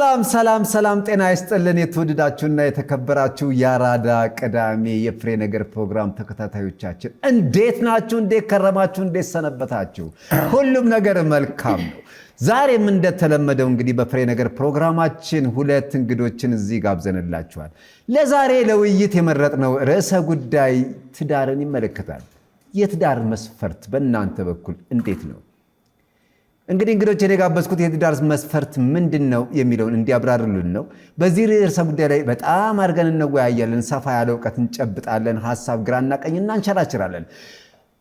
ሰላም ጤና ይስጥልን የተወደዳችሁና የተከበራችሁ ያራዳ ቅዳሜ የፍሬ ነገር ፕሮግራም ተከታታዮቻችን እንዴት ናችሁ? እንዴት ከረማችሁ? እንዴት ሰነበታችሁ? ሁሉም ነገር መልካም ነው። ዛሬም እንደተለመደው እንግዲህ በፍሬ ነገር ፕሮግራማችን ሁለት እንግዶችን እዚህ ጋብዘንላችኋል። ለዛሬ ለውይይት የመረጥነው ርዕሰ ጉዳይ ትዳርን ይመለከታል። የትዳር መስፈርት በእናንተ በኩል እንዴት ነው? እንግዲህ እንግዶችን የጋበዝኩት የትዳር መስፈርት ምንድነው የሚለውን እንዲያብራሩልን ነው። በዚህ ርዕሰ ጉዳይ ላይ በጣም አድርገን እንወያያለን። ሰፋ ያለ እውቀት እንጨብጣለን። ሐሳብ ግራና ቀኝ እናንሸራችራለን።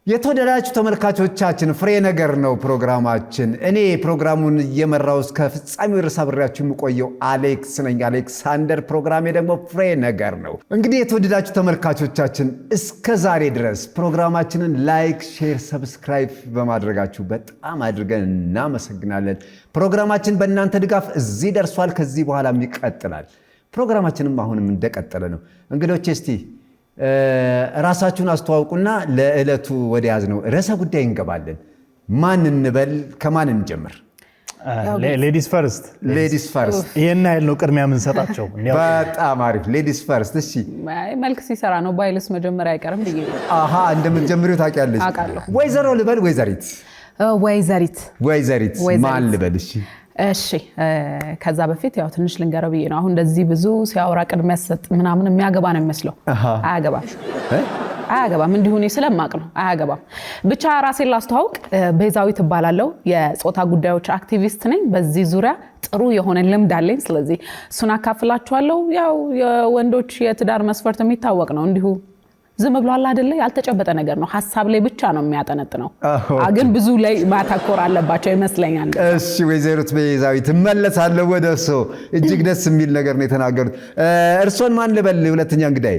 የተወደዳችሁ ተመልካቾቻችን ፍሬ ነገር ነው ፕሮግራማችን። እኔ ፕሮግራሙን እየመራው እስከ ፍጻሜው ድረስ አብሬያችሁ የምቆየው አሌክስ ነኝ። አሌክሳንደር። ፕሮግራሜ ደግሞ ፍሬ ነገር ነው። እንግዲህ የተወደዳችሁ ተመልካቾቻችን እስከ ዛሬ ድረስ ፕሮግራማችንን ላይክ፣ ሼር፣ ሰብስክራይብ በማድረጋችሁ በጣም አድርገን እናመሰግናለን። ፕሮግራማችን በእናንተ ድጋፍ እዚህ ደርሷል። ከዚህ በኋላም ይቀጥላል። ፕሮግራማችንም አሁንም እንደቀጠለ ነው። እንግዶቼ እስቲ ራሳችሁን አስተዋውቁና ለዕለቱ ወደ ያዝነው ርዕሰ ጉዳይ እንገባለን። ማን እንበል? ከማን እንጀምር? ሌዲስ ፈርስት። ይሄን አይል ነው ቅድሚያ የምንሰጣቸው። በጣም አሪፍ። ሌዲስ ፈርስት። እሺ፣ መልክ ሲሰራ ነው ባይልስ መጀመሪያ አይቀርም ብዬ። እንደምትጀምሪው ታውቂያለሽ። ወይዘሮ ልበል? ወይዘሪት። ማን ልበል? እሺ ከዛ በፊት ያው ትንሽ ልንገረው ብዬ ነው። አሁን እንደዚህ ብዙ ሲያወራ ቅድሚያ ሰጥ ምናምን የሚያገባ ነው የሚመስለው። አያገባም። እንዲሁ እኔ ስለማቅ ነው አያገባም። ብቻ ራሴን ላስተዋውቅ። ቤዛዊት እባላለሁ። የጾታ ጉዳዮች አክቲቪስት ነኝ። በዚህ ዙሪያ ጥሩ የሆነ ልምድ አለኝ። ስለዚህ እሱን አካፍላችኋለሁ። ያው የወንዶች የትዳር መስፈርት የሚታወቅ ነው። እንዲሁ ዝም ብሏል አይደለ? ያልተጨበጠ ነገር ነው። ሐሳብ ላይ ብቻ ነው የሚያጠነጥነው። ግን ብዙ ላይ ማተኮር አለባቸው ይመስለኛል። እሺ ወይዘሪት ቤዛዊት እመለሳለሁ ወደ እርሶ። እጅግ ደስ የሚል ነገር ነው የተናገሩት። እርሶን ማን ልበል? ሁለተኛ እንግዳይ።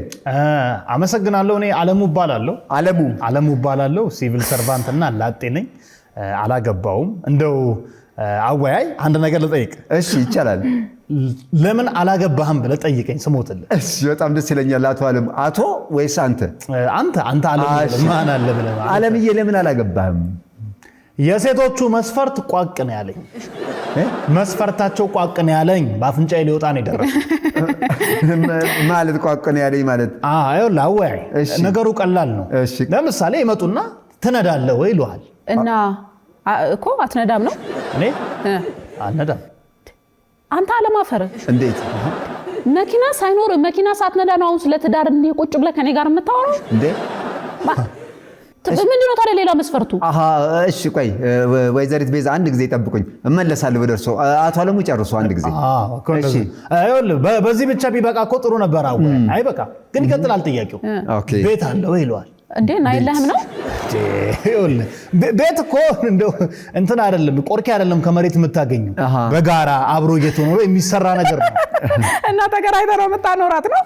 አመሰግናለሁ። እኔ አለሙ እባላለሁ። ሲቪል ሰርቫንት እና ላጤ ነኝ። አላገባውም። እንደው አወያይ አንድ ነገር ልጠይቅ? እሺ ይቻላል። ለምን አላገባህም ብለህ ጠይቀኝ ስሞትልህ። እሺ በጣም ደስ ይለኛል። አቶ አለም። አቶ ወይስ አንተ? አንተ አለም። ማን አለ ብለህ ማለት? አለምዬ ለምን አላገባህም? የሴቶቹ መስፈርት ቋቅ ነው ያለኝ። መስፈርታቸው ቋቅ ነው ያለኝ። በአፍንጫዬ ሊወጣ ነው የደረሰው። ማለት ቋቅ ነው ያለኝ ማለት? ይኸውልህ አወያይ፣ ነገሩ ቀላል ነው። ለምሳሌ ይመጡና ትነዳለህ ወይ ይሉሃል። እና እኮ አትነዳም ነው? እኔ አልነዳም። አንተ አለማፈር እንዴት? መኪና ሳይኖር መኪና ሳትነዳ ነው አሁን ስለ ትዳር እንዲህ ቁጭ ብለህ ከኔ ጋር የምታወራው እንዴ? ምንድነው ታዲያ ሌላ መስፈርቱ? እሺ ቆይ ወይዘሪት ቤዛ አንድ ጊዜ ጠብቁኝ፣ እመለሳለሁ ወደ እርሶ። አቶ አለሙ ጨርሱ አንድ ጊዜ። እሺ ይኸውልህ በዚህ ብቻ ቢበቃ እኮ ጥሩ ነበር። አይ በቃ ግን ይቀጥላል ጥያቄው። ቤት አለው ይለዋል። እንዴ እና የለህም ነው? ቤት እኮ እንደው እንትን አይደለም፣ ቆርኪ አይደለም ከመሬት የምታገኘው፣ በጋራ አብሮ እየተኖረ የሚሰራ ነገር ነው። እና ተከራይተህ ነው የምታኖራት ነው?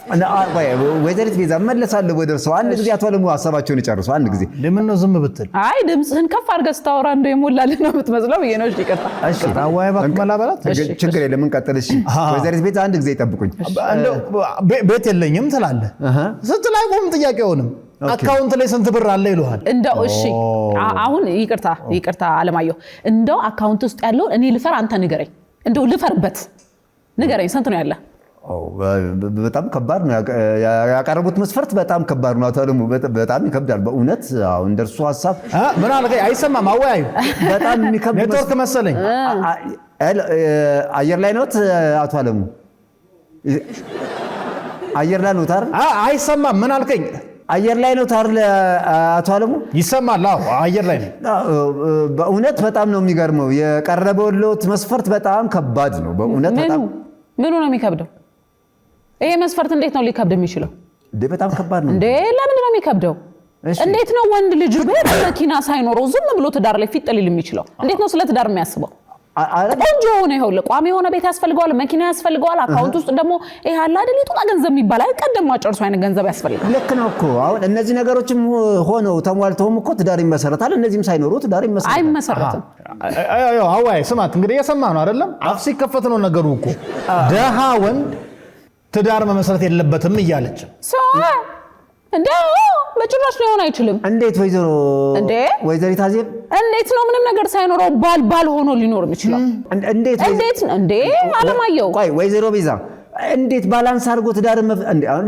ወይዘሪት ቤዛ እመለሳለሁ ወደ እርሶ። አንድ ጊዜ አቶ አለሙ ሀሳባቸውን ይጨርሱ። አንድ ጊዜ ለምን ነው ዝም ብትል? አይ ድምፅህን ከፍ አድርገህ ስታወራ እንደው የሞላልህ ነው የምትመስለው ብዬ ነው። እሺ ይቅርታ። እሺ አዋይ ባክመላበላት ችግር የለም እንቀጥል። እሺ ወይዘሪት ቤዛ አንድ ጊዜ ይጠብቁኝ። እንደው ቤት የለኝም ትላለህ ስትል አይቆም ጥያቄውንም አካውንት ላይ ስንት ብር አለ ይሉሃል። እንደው እሺ አሁን ይቅርታ አለማየሁ፣ እንደው አካውንት ውስጥ ያለው እኔ ልፈር አንተ ንገረኝ። እንደው ልፈርበት ንገረኝ፣ ስንት ነው ያለ? በጣም ከባድ ነው ያቀረቡት መስፈርት፣ በጣም ከባድ ነው። አቶ አለሙ በጣም ይከብዳል በእውነት። አሁን እንደርሱ ሐሳብ ምን አልከኝ? አይሰማም። አወያዩ በጣም የሚከብድ ኔትወርክ መሰለኝ። አየር ላይ ነው አቶ አለሙ? አየር ላይ ነው ታር? አይሰማም። ምን አልከኝ? አየር ላይ ነው ታር? አቶ አለሙ ይሰማል? አዎ አየር ላይ ነው። በእውነት በጣም ነው የሚገርመው። የቀረበውት መስፈርት በጣም ከባድ ነው በእውነት። ምኑ ነው የሚከብደው? ይሄ መስፈርት እንዴት ነው ሊከብድ የሚችለው? በጣም ከባድ ነው እንዴ! ለምን ነው የሚከብደው? እንዴት ነው ወንድ ልጅ ቤት መኪና ሳይኖረው ዝም ብሎ ትዳር ላይ ፊት ሊል የሚችለው? እንዴት ነው ስለ ትዳር የሚያስበው? ቆንጆ ሆነ ይሁን ቋሚ የሆነ ቤት ያስፈልገዋል፣ መኪና ያስፈልገዋል። አካውንት ውስጥ ደግሞ ይሄ አለ አይደል የጡጣ ገንዘብ የሚባል አይቀደም ማጨርሱ አይነት ገንዘብ ያስፈልጋል። ልክ ነው እኮ። አሁን እነዚህ ነገሮችም ሆነው ተሟልተውም እኮ ትዳር ይመሰረታል። እነዚህም ሳይኖሩ ትዳር አይመሰረትም። አዋይ ስማት እንግዲህ የሰማህ ነው አይደለም? አፍ ሲከፈት ነው ነገሩ እኮ። ደሃ ወንድ ትዳር መመስረት የለበትም እያለች እንደው በጭራሽ ሊሆን አይችልም። እንዴት ወይዘሪት አዜብ እንዴት ነው ምንም ነገር ሳይኖረው ባል ሆኖ ሊኖር የሚችለው? እንዴት እንዴ አለማየሁ ቆይ ወይዘሮ ቤዛ እንዴት ባላንስ አድርጎ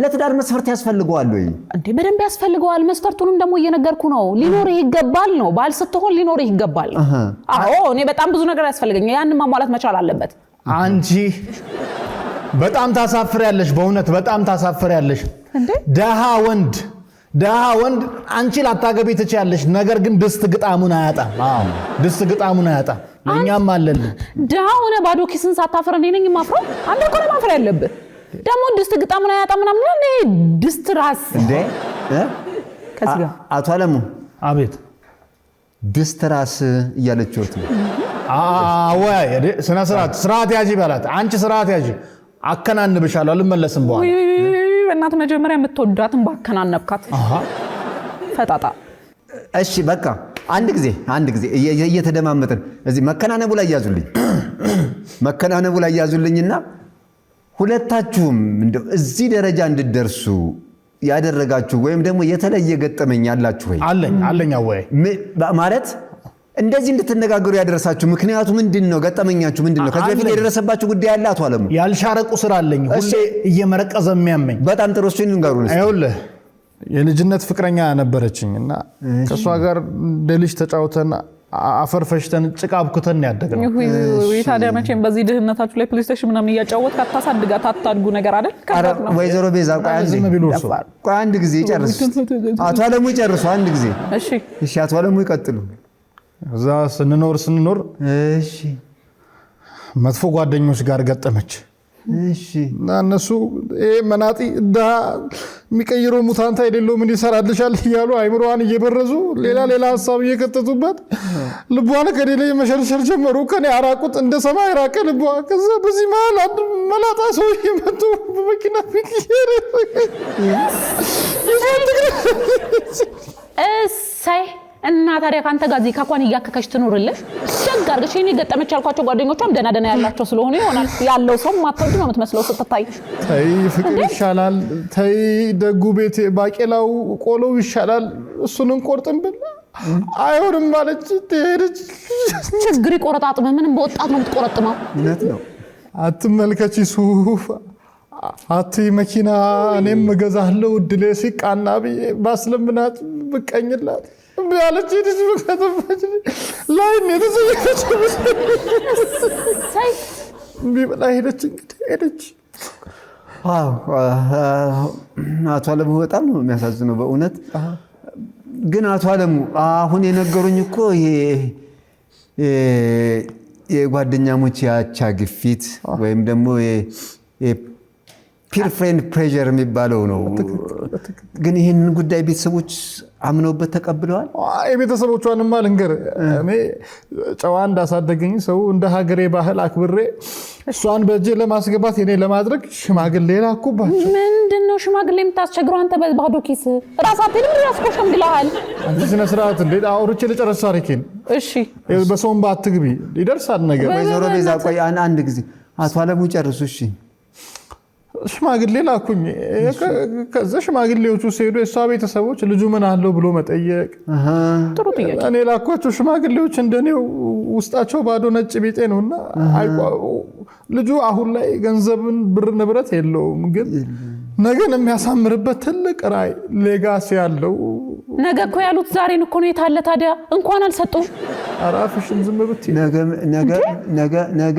ለትዳር መስፈርት ያስፈልገዋል ወይ? እንዴ በደንብ ያስፈልገዋል። መስፈርቱንም ደግሞ እየነገርኩ ነው። ሊኖርህ ይገባል ነው። ባል ስትሆን ሊኖርህ ይገባል። አዎ እኔ በጣም ብዙ ነገር ያስፈልገኛል። ያንን ማሟላት መቻል አለበት። አንቺ በጣም ታሳፍሪያለሽ። በእውነት በጣም ታሳፍሪያለሽ። ደሃ ወንድ አንቺ ላታገቢ ትችያለሽ። ነገር ግን ድስት ግጣሙን አያጣም። ድስት ግጣሙን አያጣም። ለኛም አለልን። ደሃ ሆነ ባዶ ኪስን ሳታፈር እኔ ነኝ የማፍረው? አንተ እኮ ነው ማፈር ያለብህ። ደግሞ ድስት ግጣሙን አያጣም ምናምን እኔ ድስት ራስ እንዴ ከዚህ ጋር አቶ አለሙ አቤት ድስት ራስ እያለችሁት ነው። ወይ ስነ ስርዓት ያጂ በላት። አንቺ ስርዓት ያጂ አከናንብሻለሁ። አልመለስም በኋላ በእናትህ መጀመሪያ የምትወዳትን ባከናነብካት ፈጣጣ። እሺ በቃ አንድ ጊዜ እየተደማመጥን እዚህ መከናነቡ ላይ ያዙልኝና ሁለታችሁም እንደው እዚህ ደረጃ እንድትደርሱ ያደረጋችሁ ወይም ደግሞ የተለየ ገጠመኝ ያላችሁ ወይ? አለኝ ወይ ማለት እንደዚህ እንድትነጋገሩ ያደረሳችሁ ምክንያቱ ምንድነው? ገጠመኛችሁ ምንድነው? ከዚህ በፊት የደረሰባችሁ ጉዳይ ያለ አቶ አለሙ? ያልሻረቁ ስራ አለኝ ሁሌ እየመረቀዘ የሚያመኝ። በጣም ጥሩ እሱን ንገሩን። አይውልህ የልጅነት ፍቅረኛ ነበረችኝና ከሷ ጋር ደልሽ ተጫውተን አፈር ፈሽተን ጭቃ አብኩተን ያደግነው። ታዲያ መቼም በዚህ ድህነታችሁ ላይ ፕሌይስቴሽን ምናምን እያጫወትክ አታሳድጋት አታድጉ ነገር አይደል? ወይዘሮ ቤዛ ቆይ አንድ ጊዜ ይጨርሱ። አቶ አለሙ ይጨርሱ አንድ ጊዜ። እሺ አቶ አለሙ ይቀጥሉ። እዛ ስንኖር እሺ መጥፎ ጓደኞች ጋር ገጠመች። እሺ እና እነሱ መናጢ የሚቀይረው ሙታንታ የሌለው ምን ይሰራልሻል እያሉ አይምሮዋን እየበረዙ ሌላ ሀሳብ እየከተቱበት ልቧን ከሌላ መሸርሸር ጀመሩ። ከኔ አራቁት እንደ ሰማይ ራቀ ልቧ። ከዛ በዚህ መሀል አንድ መላጣ ሰው መጡ በመኪና ፊት እሰይ እና ታዲያ ካንተ ጋር እዚህ ካኳን እያከከሽ ትኖርልሽ? ደግ አድርገሽ እኔ ገጠመች ያልኳቸው ጓደኞቿም ደና ያላቸው ስለሆነ ይሆናል ያለው ሰው ማተውድ ነው የምትመስለው ስትታይ። ተይ ፍቅር ይሻላል። ተይ ደጉ ቤት ባቄላው ቆሎው ይሻላል። እሱን እንቆርጥም ብል አይሆንም ማለት ትሄደች። ችግር ይቆረጣጥም ምንም በወጣት ነው የምትቆረጥመው። እውነት ነው። አትመልከቺ ሱፍ አትይ መኪና እኔም እገዛለሁ እድሌ ሲቃና ብዬ ባስለምናት ብቀኝላት ቢያለች ልጅ በከተማች ላይ የተሰየፈች ሳይ ቢበላ ሄደች። አቶ አለሙ በጣም ነው የሚያሳዝነው በእውነት። ግን አቶ አለሙ አሁን የነገሩኝ እኮ የጓደኛሞች ያቻ ግፊት ወይም ደግሞ ፒር ፍሬንድ ፕሬዠር የሚባለው ነው። ግን ይህንን ጉዳይ ቤተሰቦች አምነውበት ተቀብለዋል? የቤተሰቦቿንማ ልንገር፣ እኔ ጨዋ እንዳሳደገኝ ሰው እንደ ሀገሬ ባህል አክብሬ እሷን በእጄ ለማስገባት የኔ ለማድረግ ሽማግሌ ላኩባቸው። ምንድነው ሽማግሌ የምታስቸግረው አንተ? በባዶ ኪስ ራሳቴን ምን ያስቆሽምግልሃል? አንቺ ስነ ስርዓት እንዴ! አውርቼ ልጨርስ ታሪኬን። እሺ በሰውም ባትግቢ ይደርሳል ነገር። ወይዘሮ ቤዛ ቆይ አንድ ጊዜ አቶ አለሙ ጨርሱ። እሺ ሽማግሌ ላኩኝ። ከዛ ሽማግሌዎቹ ሲሄዱ የሷ ቤተሰቦች ልጁ ምን አለው ብሎ መጠየቅ። ጥሩ ጥያቄ። እኔ ላኳቸው ሽማግሌዎች እንደኔው ውስጣቸው ባዶ ነጭ ቢጤ ነውና ልጁ አሁን ላይ ገንዘብን ብር ንብረት የለውም፣ ግን ነገን የሚያሳምርበት ትልቅ ራዕይ ሌጋሲ ያለው። ነገ እኮ ያሉት ዛሬን እኮ ነው። የታለ ታዲያ እንኳን አልሰጡም። አራፍሽን ዝም ብትይ ነገ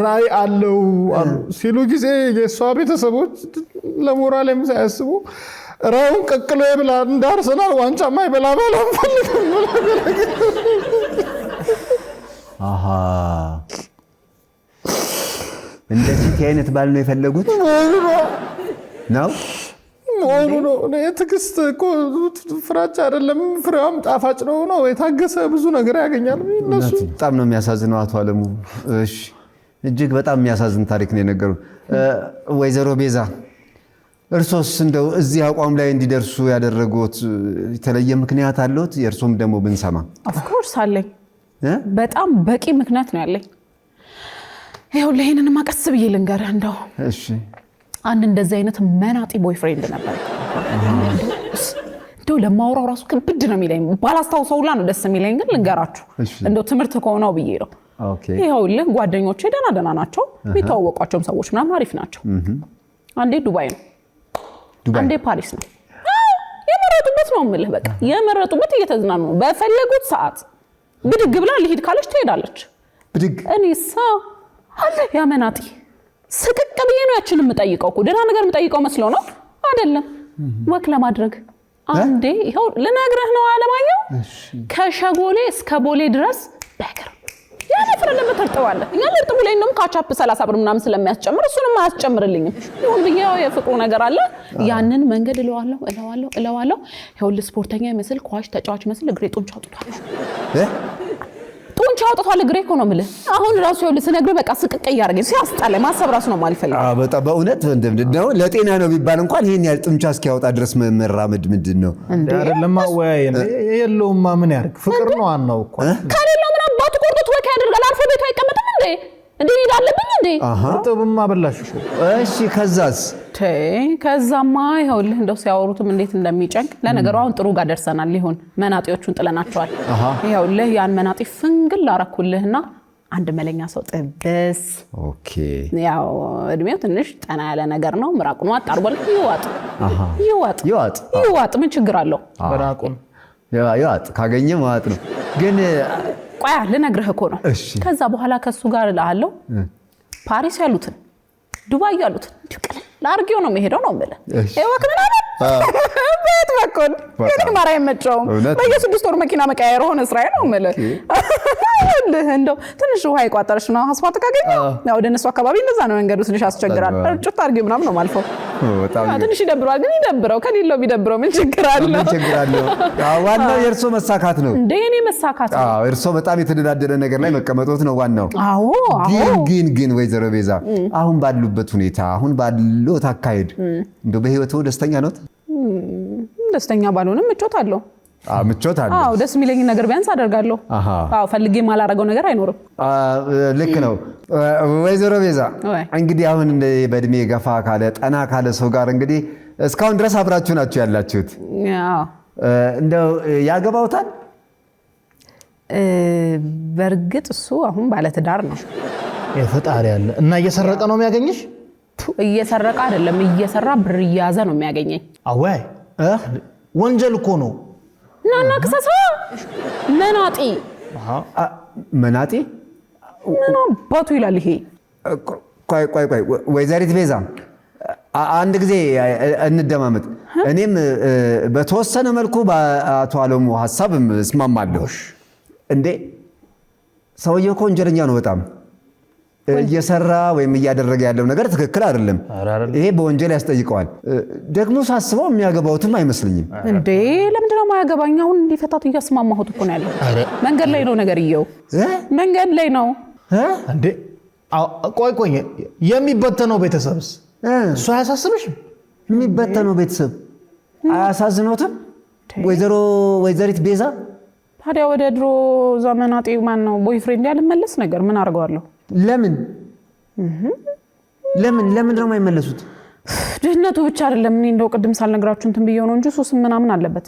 ራዕይ አለው ሲሉ ጊዜ የሷ ቤተሰቦች ለሞራል ሳያስቡ ራዩን ቀቅሎ ይብላ እንደ አርሰናል ዋንጫ ማይበላ ባለው ፈልገም እንደዚህ አይነት ባል ነው የፈለጉት ነው ሆኖ ነው። የትዕግስት እኮ ፍራቻ አይደለም፣ ፍሬዋም ጣፋጭ ነው። የታገሰ ብዙ ነገር ያገኛል። እነሱ በጣም ነው የሚያሳዝነው አቶ አለሙ። እሺ እጅግ በጣም የሚያሳዝን ታሪክ ነው የነገሩን። ወይዘሮ ቤዛ እርሶስ እንደው እዚህ አቋም ላይ እንዲደርሱ ያደረጉት የተለየ ምክንያት አለዎት? የእርሶም ደግሞ ብንሰማ። ኦፍ ኮርስ አለኝ። በጣም በቂ ምክንያት ነው ያለኝ። ይኸው ለይሄንን ማቀስ ብዬ ልንገርህ እንደው። እሺ አንድ እንደዚህ አይነት መናጢ ቦይፍሬንድ ነበር። እንደው ለማውራው ራሱ ከብድ ነው የሚለኝ ባላስታውሰው ሁላ ነው ደስ የሚለኝ ግን ልንገራችሁ እንደው ትምህርት ከሆነው ብዬ ነው ይኸውልህ ጓደኞቼ ደህና ናቸው የሚተዋወቋቸውም ሰዎች ምናምን አሪፍ ናቸው አንዴ ዱባይ ነው አንዴ ፓሪስ ነው የመረጡበት ነው የምልህ በቃ የመረጡበት እየተዝናኑ ነው በፈለጉት ሰዓት ብድግ ብላ ልሂድ ካለች ትሄዳለች ብድግ እኔሳ አለ ያመናጢ ስቅቅ ብዬ ነው ያችን የምጠይቀው እኮ ደህና ነገር የምጠይቀው መስሎ ነው አይደለም ወክ ለማድረግ አንዴ ይኸው ልነግርህ ነው አለማየሁ ከሸጎሌ እስከ ቦሌ ድረስ በእግር ያኔ ፍረን ለምትርጠዋለ እኛ ልርጥቡ ላይ እንደውም ካቻፕ 30 ብር ምናምን ስለሚያስጨምር እሱንም አያስጨምርልኝም ይሁን ብዬው የፍቅሩ ነገር አለ ያንን መንገድ እለዋለሁ ይኸውልህ ስፖርተኛ ይመስል ኳሽ ተጫዋች ይመስል እግሬ ጡንቻ አውጥቷል ጡንቻ አውጥቷል እግሬ እኮ ነው የምልህ አሁን ራሱ ይኸውልህ ስነግርህ በቃ ስቅቅ እያደረገኝ ሲያስጠላኝ ማሰብ ራሱ ነው የማልፈልገው በጣም በእውነት እንደው ለጤና ነው ቢባል እንኳን ይሄን ያህል ጡንቻ እስኪያወጣ ድረስ መራመድ ምንድነው አይደለም አወያይ የለውማ ምን ያርግ ፍቅር ነው አናው እኮ ካሌለው ምን አባቱ ቆርጦት ወካ ያደርጋል አልፎ ቤቱ አይቀመጥም እንዴ እንዴ ይዳለብኝ እንዴ ጥብማ በላሽ እኮ እሺ ከዛስ ከዛማ ይኸውልህ እንደው ሲያወሩትም እንዴት እንደሚጨንቅ ለነገሩ አሁን ጥሩ ጋር ደርሰናል ይሁን መናጤዎቹን ጥለናቸዋል ይኸውልህ ያን መናጤ ፍንግል አረኩልህና አንድ መለኛ ሰው ጥብስ ኦኬ ያው እድሜው ትንሽ ጠና ያለ ነገር ነው ምራቁን ዋጥ አርጎል ይዋጥ ምን ችግር አለው በራቁን ይዋጥ ካገኘ ማዋጥ ነው ግን ቆያ ልነግርህ እኮ ነው ከዛ በኋላ ከሱ ጋር እልሃለሁ ፓሪስ ያሉትን ዱባይ ያሉትን ላርጊው ነው የሚሄደው ነው ማለት ወክ ምናምን ቤት በኩል ግን ማራ የመጫውም በየ6 ወር መኪና መቀያየር ሆነ እስራኤል ነው ማለት እንደው ትንሽ ውሃ ይቋጠርሽ ነው አስፋልት ካገኘው ያው ደነሱ አካባቢ እንደዛ ነው መንገዱ ትንሽ አስቸግራል ጭት አርጊው ምናምን ነው ማልፈው በጣም ትንሽ ይደብራል ግን ይደብረው ከሌለው ቢደብረው ምን ችግር አለው ዋናው የእርሶ መሳካት ነው እንዴ እኔ መሳካት ነው እርሶ በጣም የተደላደለ ነገር ላይ መቀመጦት ነው ዋናው ግን ወይዘሮ ቤዛ አሁን ባሉበት ሁኔታ አሁን ባለው ታካሄድ እንደው በህይወቱ ደስተኛ ነው ደስተኛ ባልሆንም ምቾት አለው ምቾት አለው ደስ የሚለኝ ነገር ቢያንስ አደርጋለሁ ፈልጌ ማላረገው ነገር አይኖርም ልክ ነው ወይዘሮ ቤዛ እንግዲህ አሁን በእድሜ ገፋ ካለ ጠና ካለ ሰው ጋር እንግዲህ እስካሁን ድረስ አብራችሁ ናችሁ ያላችሁት እንደው ያገባውታል በርግጥ እሱ አሁን ባለ ትዳር ነው የፈጣሪ ያለ እና እየሰረቀ ነው የሚያገኝሽ እየሰረቀ አይደለም እየሰራ ብር እያዘ ነው የሚያገኘኝ አወይ ወንጀል እኮ ነው ናና ከሰሳ መናጢ ምን አባቱ ይላል ይሄ ቆይ ወይዘሪት ቤዛ አንድ ጊዜ እንደማመጥ እኔም በተወሰነ መልኩ በአቶ አለሙ ሐሳብ እስማማለሁ እንዴ ሰውየው እኮ ወንጀለኛ ነው በጣም እየሰራ ወይም እያደረገ ያለው ነገር ትክክል አይደለም ይሄ በወንጀል ያስጠይቀዋል ደግሞ ሳስበው የሚያገባውትም አይመስልኝም እንዴ ለምንድነው ማያገባኝ አሁን እንዲፈታት እያስማማሁት እኮ ነው ያለው መንገድ ላይ ነው ነገርየው መንገድ ላይ ነው እንዴ ቆይ የሚበተነው ቤተሰብስ እሱ አያሳስብሽም የሚበተነው ቤተሰብ አያሳዝኖትም ወይዘሪት ቤዛ ታዲያ ወደ ድሮ ዘመናጤ ማን ነው ቦይፍሬንድ ያልመለስ ነገር ምን አርገዋለሁ ለምን ነው የማይመለሱት ድህነቱ ብቻ አይደለም እኔ እንደው ቅድም ሳልነግራችሁ እንትን ብየው ነው እንጂ ሱስ ምናምን አለበት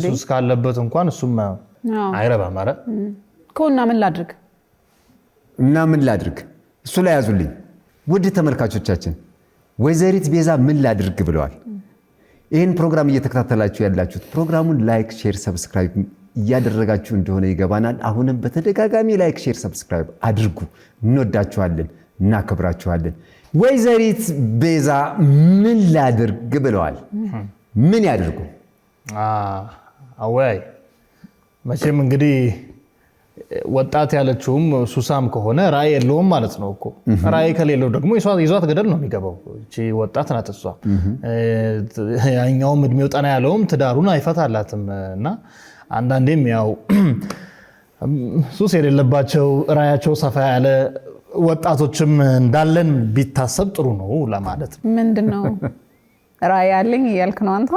ሱስ ካለበት እንኳን እሱም አይረባም አይደል ከሆነ ምን ላድርግ እሱ ላይ ያዙልኝ ውድ ተመልካቾቻችን ወይዘሪት ቤዛ ምን ላድርግ ብለዋል ይሄን ፕሮግራም እየተከታተላችሁ ያላችሁት ፕሮግራሙን ላይክ ሼር ሰብስክራይብ እያደረጋችሁ እንደሆነ ይገባናል አሁንም በተደጋጋሚ ላይክ ሼር ሰብስክራይብ አድርጉ እንወዳችኋለን እናከብራችኋለን ወይዘሪት ቤዛ ምን ላድርግ ብለዋል ምን ያድርጉ አወይ መቼም እንግዲህ ወጣት ያለችውም ሱሳም ከሆነ ራይ የለውም ማለት ነው እኮ ራይ ከሌለው ደግሞ ይዟት ገደል ነው የሚገባው እቺ ወጣት ናት እሷ ያኛውም እድሜው ጠና ያለውም ትዳሩን አይፈታላትምና አንዳንዴም ያው ሱስ የሌለባቸው ራያቸው ሰፋ ያለ ወጣቶችም እንዳለን ቢታሰብ ጥሩ ነው ለማለት ምንድነው ራይ ያለኝ እያልክ ነው አንተ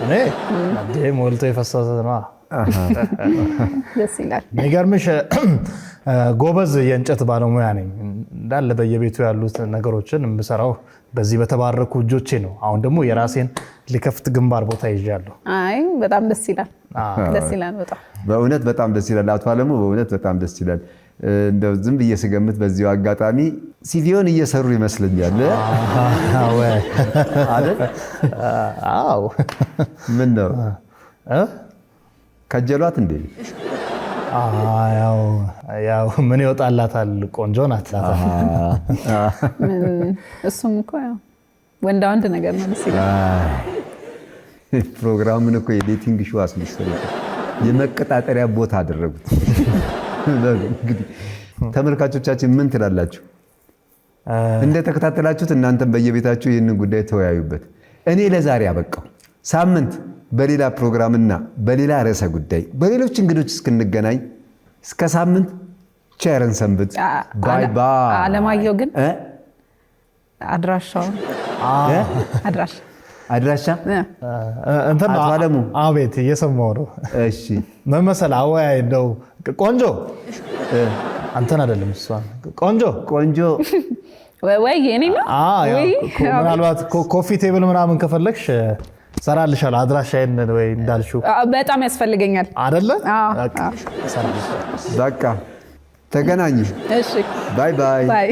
እኔ ሞልቶ የፈሰሰ ነው ደስ ይላል የሚገርምሽ ጎበዝ የእንጨት ባለሙያ ነኝ። እንዳለ በየቤቱ ያሉት ነገሮችን የምሰራው በዚህ በተባረኩ እጆቼ ነው። አሁን ደግሞ የራሴን ሊከፍት ግንባር ቦታ ይዣለሁ። አይ በጣም ደስ ይላል። ደስ ይላል በጣም በእውነት በጣም ደስ ይላል። አቶ አለሙ በእውነት በጣም ደስ ይላል። እንደው ዝም ብዬ ስገምት በዚሁ አጋጣሚ ሲቪዮን እየሰሩ ይመስለኛል። አዎ ምን ነው ከጀሏት እንዴ? ያው ምን ይወጣላታል? ቆንጆ ናት። እሱም እኮ ያው ወንዳ ወንድ ነገር ነው። ደስ ይላል። ፕሮግራሙን እኮ የዴቲንግ ሾው አስመሰሉት፣ የመቀጣጠሪያ ቦታ አደረጉት። እንግዲህ ተመልካቾቻችን ምን ትላላችሁ? እንደተከታተላችሁት እናንተም በየቤታችሁ ይህንን ጉዳይ ተወያዩበት። እኔ ለዛሬ አበቃው። ሳምንት በሌላ ፕሮግራምና በሌላ ርዕሰ ጉዳይ በሌሎች እንግዶች እስክንገናኝ እስከ ሳምንት ቸርን ሰንብት። ባይ ባይ። አለማየሁ ግን አድራሻው አድራሻ እንትን አቶ አለሙ አቤት እየሰማሁ ነው። እሺ ምን መሰለህ አወያይ እንደው ቆንጆ አንተን አይደለም እሷን ቆንጆ ወይ እኔ ነው ወይ ምናልባት ኮፊ ቴብል ምናምን ከፈለግሽ ሰራልሻለሁ። አድራሻዬን ወይ እንዳልሽው በጣም ያስፈልገኛል አይደለ? በቃ ተገናኙ። እሺ ባይ ባይ።